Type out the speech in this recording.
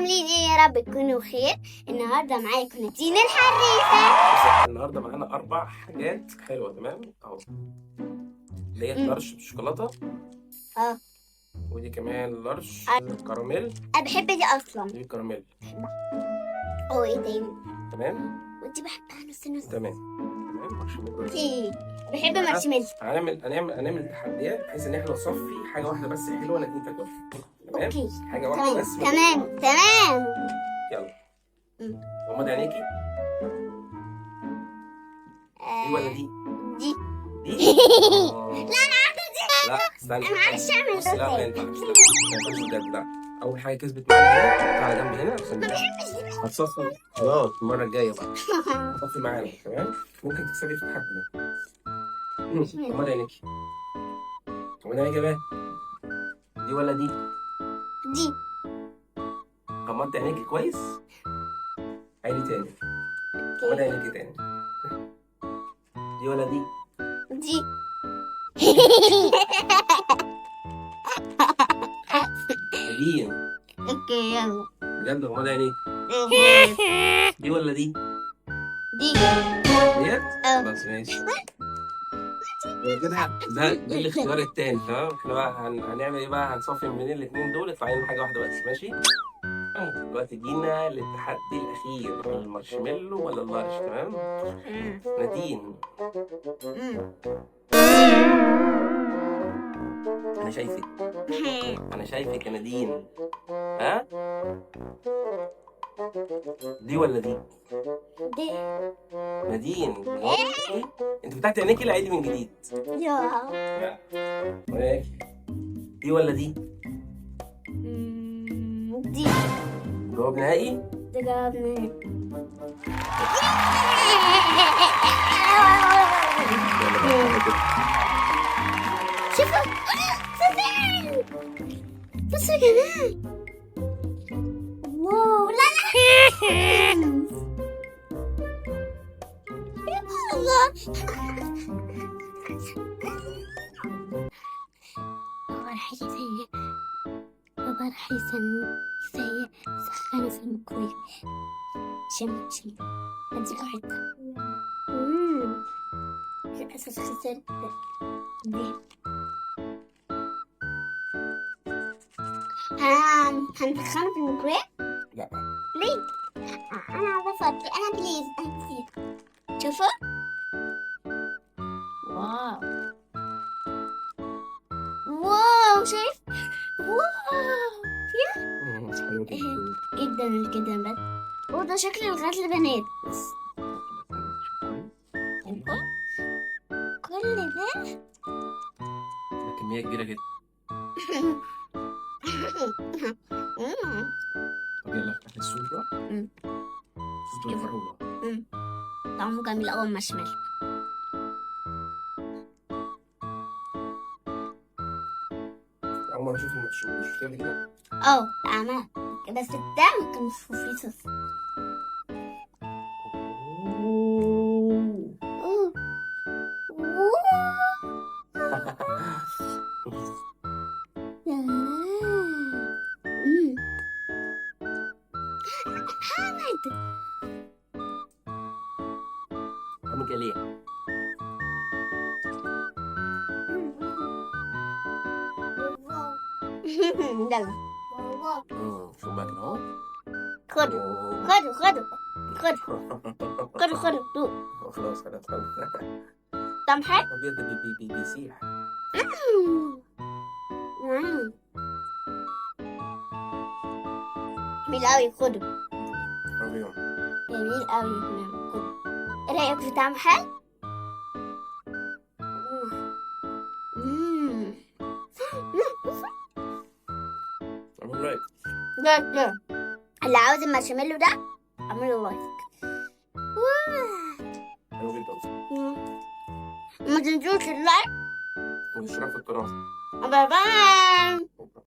عاملين ايه؟ يا رب تكونوا بخير. النهارده معاكم نادين الحريفه. النهارده معانا 4 حاجات حلوه. تمام اهو، ديت لارش بالشوكولاته، ودي كمان لارش كراميل. انا بحب دي اصلا. دي كراميل. هو ايه تاني؟ تمام، ودي بحبها نص نص. تمام مارشميلو. بحب مارشميلو. هنعمل تحديات بحيث ان احنا نصفي حاجه واحده بس حلوه نادين تاكلها. تمام، اوكي حاجه واحده بس. تمام. يلا غمضي عينيكي. دي ولا دي؟ دي لا انا عارفه دي. لا استنى، انا معرفش اعمل بص، ده. لا ما ينفعش، ما ينفعش بجد. لا، اول حاجه كسبت معانا هنا، تعالى جنبي هنا عشان هتصفي خلاص المره الجايه بقى. هتصفي معانا تمام. ممكن تكسبي في التحدي ده. غمضي عينيكي. غمضي عينيكي بقى. دي ولا دي؟ دي. غمضتي عينيكي كويس. عيني تاني. غمضي عينيكي تاني. دي ولا دي؟ دي. دي اوكي يلا. بجد غمضي عينيكي. دي ولا دي؟ دي. ديت؟ خلاص ماشي. ده الاختيار التاني. تمام، احنا بقى هنعمل ايه بقى؟ هنصفي من الاثنين دول، يطلع لنا حاجه واحده بس. ماشي. دلوقتي جينا للتحدي الاخير، المارشميلو ولا اللارش. تمام نادين، انا شايفك يا نادين. ها، دي ولا دي؟ دي. نادين انت فتحت عينيكي. العيدي من جديد. ماشي. دي ولا دي؟ دي. جواب نهائي. ده جواب نهائي. شوفوا بصوا يا جماعة. واو لا الله. بابا راح يسخنه في الميكرويف. شم هديك حتة. للأسف خسرت دي. هنسخنه في الميكرويف؟ لا ليه؟ أنا عايزة أفضي. أنا بليز أنسي. شوفوا. واو شايف؟ واو حلو جدا جدا. بس وده شكل الغزل بنات. كل ده كمية كبيرة جدا. طب يلا افتح الصورة. صورة الفراولة. طعمه جميل أوي مارشميلو. أول مرة أشوف المشروب. شفتها قبل كده؟ طعمها بس ده ممكن نشوفه فيه صوص. عامل كده ليه؟ يلا شوف بقى كده أهو. خدوا دوق. خلاص. طعم حلو. الأبيض ده بيسيح. جميل أوي. خدوا. ربيع. جميل أوي. خدوا. إيه رأيك في طعم حلو؟ عامل لايك. ده اللي عاوز المارشميلو ده اعملوا لايك. حلو جدا. ما تنسوش اللايك والاشتراك في القناة. باي باي.